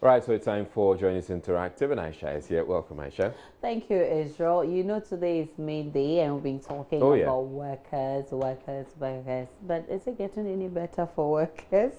Right, so it's time for Join Us Interactive, and Aisha is here. Welcome, Aisha. Thank you, Israel. You know, today is May Day, and we've been talking Oh, yeah. about workers. But is it getting any better for workers?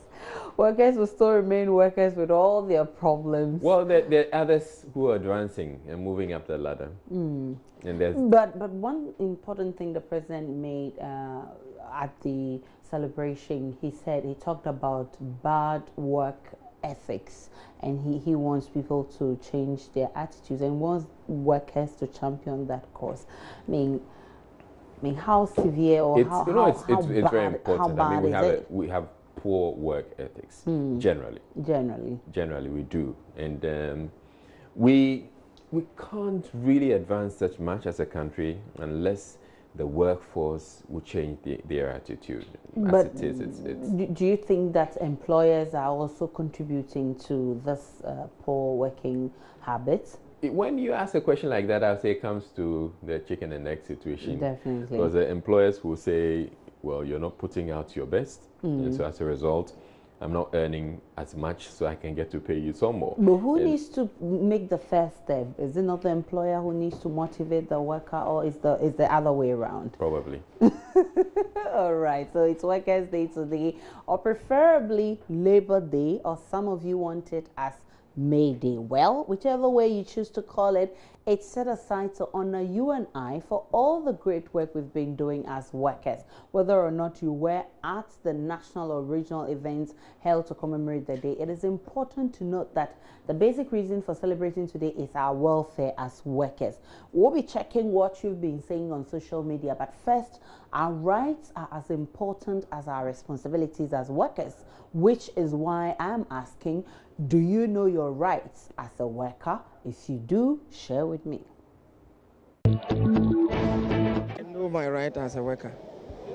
Workers will still remain workers with all their problems. Well, there are others who are advancing and moving up the ladder. And there's But one important thing the president made at the celebration, he talked about bad work ethics, and he wants people to change their attitudes and wants workers to champion that cause. I mean, how severe or it's how you know how, it's how it's, bad very how important. I bad mean, is it we have poor work ethics generally. Generally, we do, and we can't really advance that much as a country unless the workforce will change their attitude. As But it is, it's do you think that employers are also contributing to this poor working habits? when you ask a question like that, I'll say it comes to the chicken and egg situation. Definitely. Because the employers will say, well, you're not putting out your best. And so as a result, I'm not earning as much, so I can get to pay you some more. But who And needs to make the first step? Is it not the employer who needs to motivate the worker, or is the other way around? probably. All right, so it's Workers' Day today, or preferably Labor Day, or some of you want it as May Day. Well, whichever way you choose to call it, it's set aside to honor you and I for all the great work we've been doing as workers. Whether or not you were at the national or regional events held to commemorate the day, it is important to note that the basic reason for celebrating today is our welfare as workers. We'll be checking what you've been saying on social media, but first, our rights are as important as our responsibilities as workers, which is why I'm asking, do you know your rights as a worker? If you do, share with me. I know my right as a worker.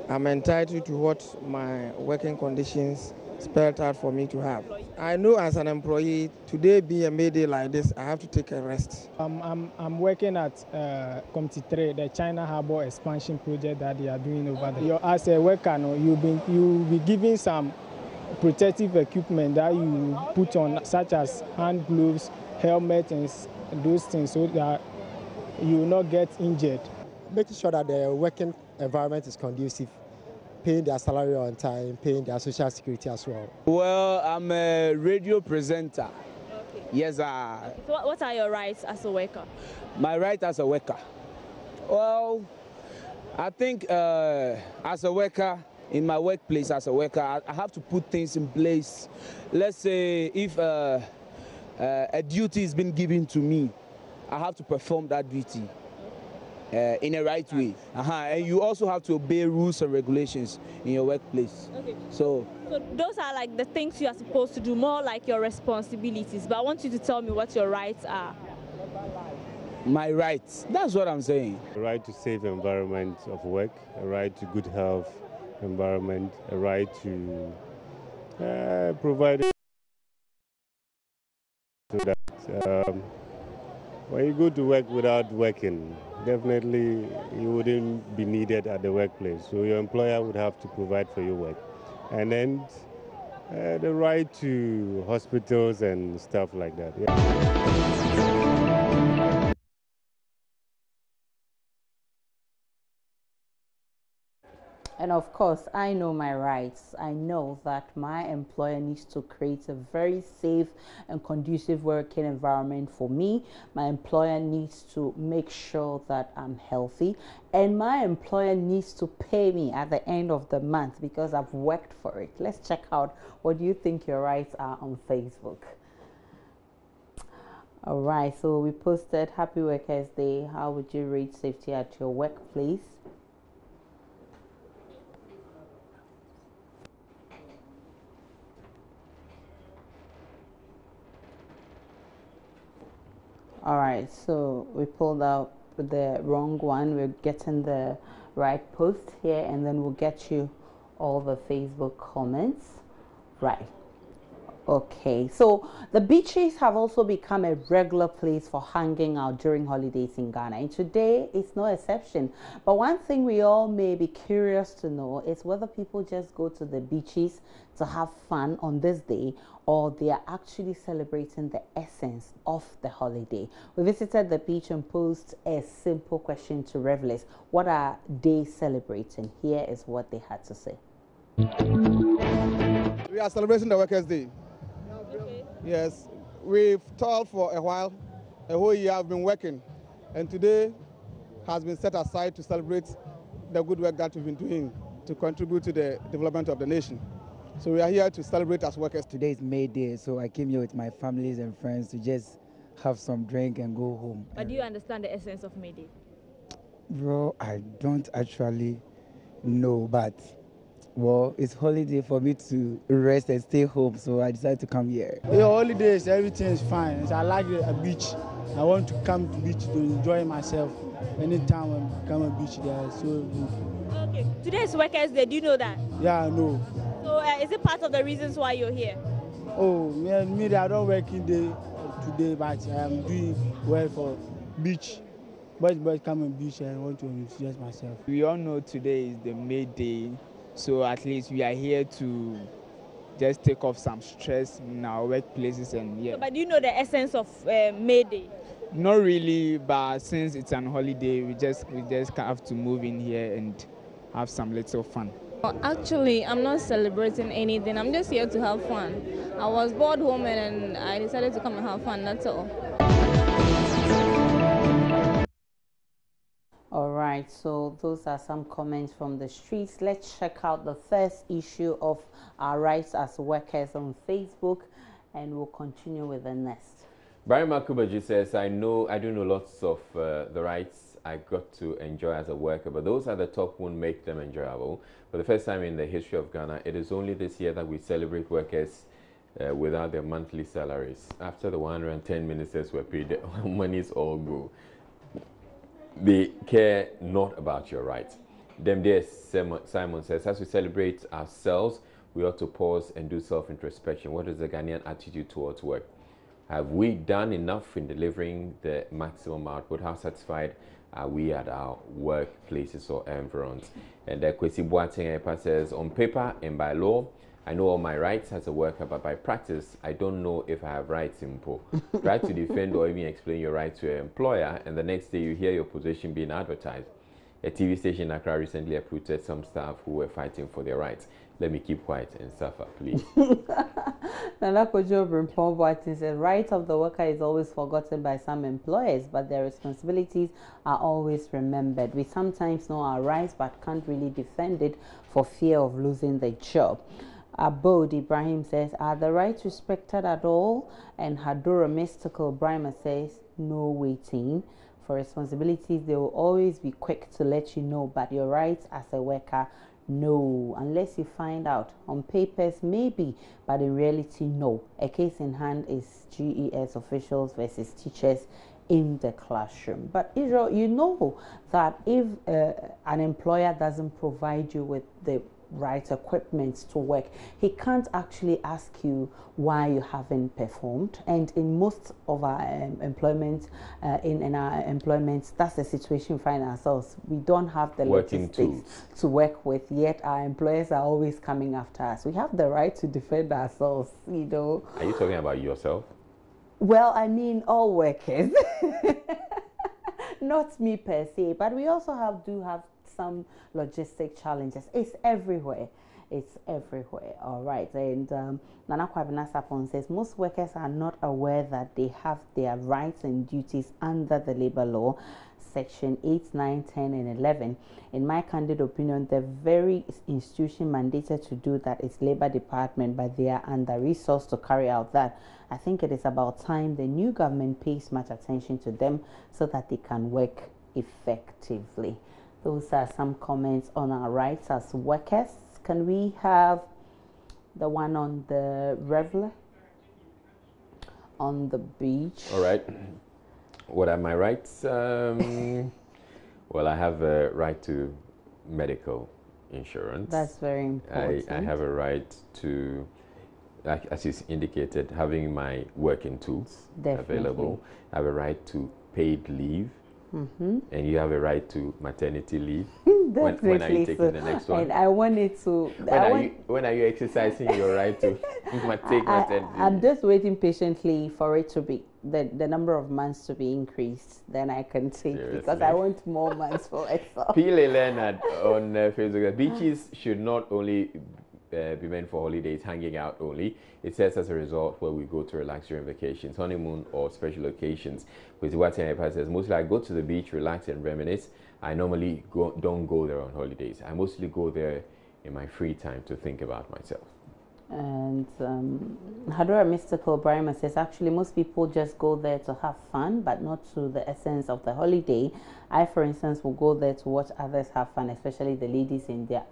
I'm entitled to what my working conditions spelled out for me to have. I know as an employee, today being a May Day like this, I have to take a rest. I'm working at Committee 3, the China Harbour expansion project that they are doing over there. As a worker, no, you'll be given some protective equipment that you put on, such as hand gloves, helmet, and those things, so that you will not get injured. Making sure that the working environment is conducive, paying their salary on time, paying their social security as well. Well, I'm a radio presenter. Okay. Yes, So what are your rights as a worker? my right as a worker. Well, I think as a worker, in my workplace as a worker, I have to put things in place. Let's say if a duty has been given to me, I have to perform that duty in a right way. And you also have to obey rules and regulations in your workplace. Okay. So Those are like the things you are supposed to do, more like your responsibilities. But I want you to tell me what your rights are. my rights, that's what I'm saying. A right to safe environment of work, a right to good health environment, a right to provide so that when you go to work without working, definitely you wouldn't be needed at the workplace. So your employer would have to provide for your work. And then the right to hospitals and stuff like that. Yeah. And of course, I know my rights. I know that my employer needs to create a very safe and conducive working environment for me. My employer needs to make sure that I'm healthy. And my employer needs to pay me at the end of the month because I've worked for it. Let's check out what do you think your rights are on Facebook. All right, so we posted Happy Workers Day. How would you rate safety at your workplace? All right, so we pulled out the wrong one. We're getting the right post here, and then we'll get you all the Facebook comments. Right. Okay, so the beaches have also become a regular place for hanging out during holidays in Ghana, and today is no exception. But one thing we all may be curious to know is whether people just go to the beaches to have fun on this day, or they are actually celebrating the essence of the holiday. We visited the beach and posed a simple question to revelers: what are they celebrating? Here is what they had to say. We are celebrating the Workers' Day. Okay. Yes, we've toiled for a while, a whole year I've been working, and today has been set aside to celebrate the good work that we've been doing to contribute to the development of the nation. So we are here to celebrate as workers. Today is May Day, so I came here with my families and friends to just have some drink and go home. But do you understand the essence of May Day? Bro, I don't actually know, but well, it's holiday for me to rest and stay home, so I decided to come here. Yeah, holidays, everything is fine. So I like a beach. I want to come to beach to enjoy myself. Anytime I come to beach, there, so good. Okay. Today is Workers' Day. Do you know that? Yeah, I know. So is it part of the reasons why you're here? Oh, me, I don't work in day today, but I am doing well for beach. But come on beach and I want to enjoy myself. We all know today is the May Day, so at least we are here to just take off some stress in our workplaces and yeah. So, but do you know the essence of May Day? Not really, but since it's an holiday, we just have to move in here and have some little fun. Well, actually, I'm not celebrating anything. I'm just here to have fun. I was bored home and I decided to come and have fun, that's all. All right, so those are some comments from the streets. Let's check out the first issue of our rights as workers on Facebook, and we'll continue with the next. Brian Makubaji says, I do know lots of the rights I got to enjoy as a worker, but those at the top won't make them enjoyable. For the first time in the history of Ghana, it is only this year that we celebrate workers without their monthly salaries. After the 110 ministers were paid, monies all go. They care not about your rights. Them there, Simon says, as we celebrate ourselves, we ought to pause and do self-introspection. What is the Ghanaian attitude towards work? Have we done enough in delivering the maximum output? How satisfied are we at our workplaces or environs? And Kwesi Boateng says, on paper and by law, I know all my rights as a worker, but by practice, I don't know if I have rights in Po. Try to defend or even explain your rights to your employer, and the next day you hear your position being advertised. A TV station in Accra recently uprooted some staff who were fighting for their rights. Let me keep quiet and suffer, please. Nana Kojo Brimpon Boateng said, right of the worker is always forgotten by some employers, but their responsibilities are always remembered. We sometimes know our rights, but can't really defend it for fear of losing the job. Abode Ibrahim says, are the rights respected at all? And Hadura Mystical Brahma says, no waiting. For responsibilities, they will always be quick to let you know, but your rights as a worker, no. Unless you find out. On papers, maybe, but in reality, no. A case in hand is GES officials versus teachers in the classroom. But Israel, you know that if an employer doesn't provide you with the right equipment to work, he can't actually ask you why you haven't performed. And in most of our employment, in our employments, that's the situation we find ourselves. We don't have the logistics to work with, yet our employers are always coming after us. We have the right to defend ourselves, you know. Are you talking about yourself? Well, I mean all workers. Not me per se, but we also do have some logistic challenges. It's everywhere. It's everywhere. All right. And Nana Kwabena Sapon says most workers are not aware that they have their rights and duties under the labor law, section 8, 9, 10, and 11. In my candid opinion, the very institution mandated to do that is Labor Department, but they are under-resourced to carry out that. I think it is about time the new government pays much attention to them so that they can work effectively. Those are some comments on our rights as workers. Can we have the one on the reveler on the beach? All right. What are my rights? Well, I have a right to medical insurance. That's very important. I have a right to like as you indicated, having my working tools available. I have a right to paid leave, and you have a right to maternity leave. When are you taking the next one? And I wanted to. When are you exercising your right to take maternity leave? I'm just waiting patiently for it to be the number of months to be increased. Then I can take because I want more months for myself. Pile Leonard on Facebook. Beaches should not only be meant for holidays, hanging out only. It says as a result where we go to relax during vacations, honeymoon or special occasions. With what says, mostly I go to the beach, relax and reminisce. I normally don't go there on holidays. I mostly go there in my free time to think about myself. And Hadora Mystical Brahma says, actually, most people just go there to have fun, but not to the essence of the holiday. I, for instance, will go there to watch others have fun, especially the ladies in their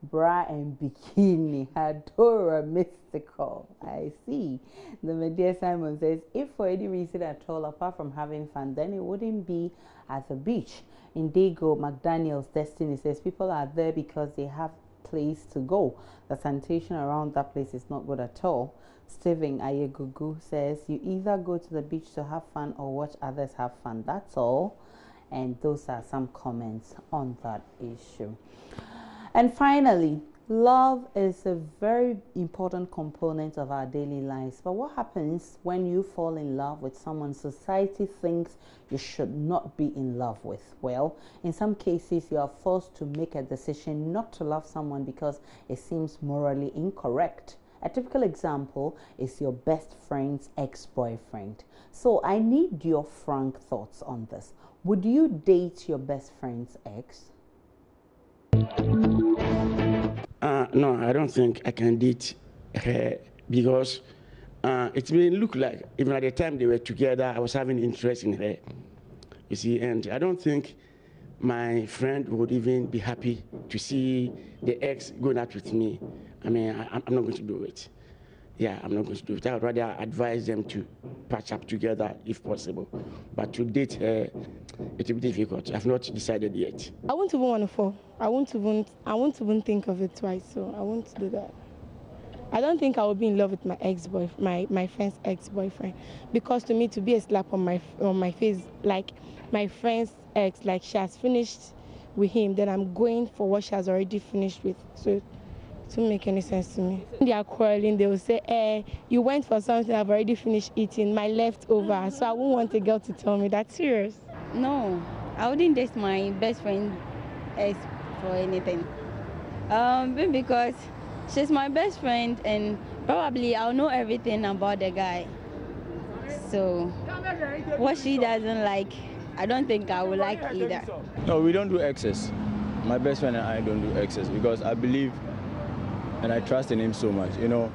bra and bikini. Hadora Mystical. I see. The Medea Simon says, if for any reason at all, apart from having fun, then it wouldn't be at the beach. Indigo McDaniel's Destiny says, people are there because they have place to go. The sanitation around that place is not good at all. Stephen Ayegugu says, you either go to the beach to have fun or watch others have fun. That's all. And those are some comments on that issue. And finally, love is a very important component of our daily lives. But what happens when you fall in love with someone society thinks you should not be in love with? Well, in some cases, you are forced to make a decision not to love someone because it seems morally incorrect. A typical example is your best friend's ex-boyfriend. So I need your frank thoughts on this. Would you date your best friend's ex? No, I don't think I can date her because it may look like even at the time they were together, I was having interest in her. You see, and I don't think my friend would even be happy to see the ex going out with me. I mean, I'm not going to do it. Yeah, I'm not going to do it. I would rather advise them to patch up together if possible. But to date her, it will be difficult. I've not decided yet. I won't even want to fall. I won't even think of it twice, so I won't do that. I don't think I will be in love with my ex-boyfriend, my friend's ex-boyfriend, because to me, to be a slap on my face, like my friend's ex, like she has finished with him, then I'm going for what she has already finished with. So it doesn't make any sense to me. When they are quarreling, they will say, you went for something I've already finished eating, my leftover. So I won't want a girl to tell me that. Serious. No, I wouldn't date my best friend ex for anything. Because she's my best friend and probably I'll know everything about the guy. So what she doesn't like, I don't think I would like either. No, we don't do exes. My best friend and I don't do exes because I believe and I trust in him so much. You know,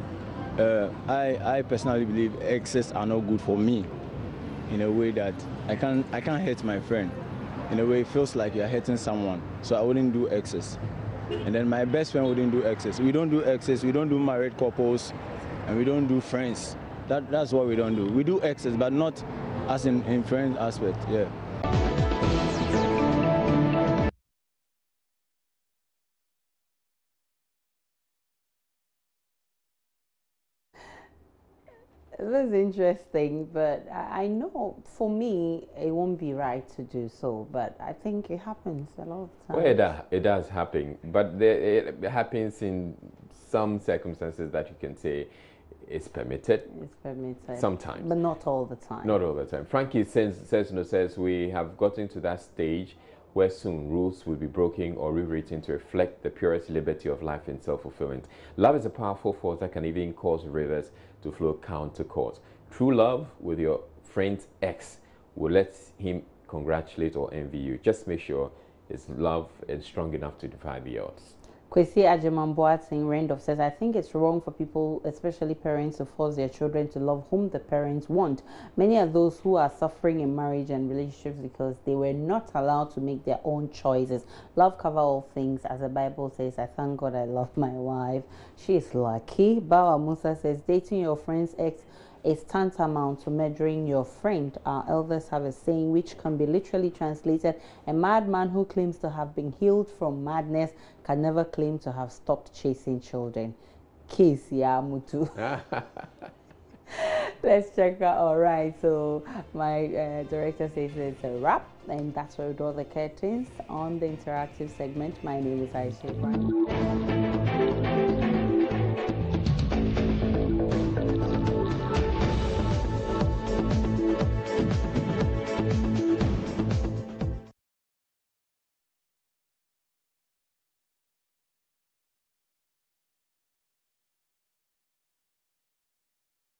I personally believe exes are not good for me in a way that I can't hurt my friend. In a way, it feels like you're hurting someone. So I wouldn't do exes. And then my best friend wouldn't do exes. We don't do exes, we don't do married couples, and we don't do friends. That's what we don't do. We do exes, but not as in friend aspect, yeah. That's interesting, but I know for me it won't be right to do so, but I think it happens a lot of times. Well, it does happen, but it happens in some circumstances that you can say it's permitted. It's permitted. Sometimes. But not all the time. Not all the time. Frankie says we have gotten to that stage where soon rules will be broken or rewritten to reflect the purest liberty of life and self-fulfillment. Love is a powerful force that can even cause rivers to flow counter course. True love with your friend's ex will let him congratulate or envy you. Just make sure his love is strong enough to defy the odds. Kwesi Ajimamboating Randolph says, I think it's wrong for people, especially parents, to force their children to love whom the parents want. Many are those who are suffering in marriage and relationships because they were not allowed to make their own choices. Love covers all things. As the Bible says, I thank God I love my wife. She is lucky. Bawa Musa says, dating your friend's ex is tantamount to murdering your friend. Our elders have a saying which can be literally translated, a madman who claims to have been healed from madness can never claim to have stopped chasing children. case, yeah, Mutu. Let's check out. All right, so my director says it's a wrap, and that's where we draw the curtains on the interactive segment. My name is Aisha Ibrahim.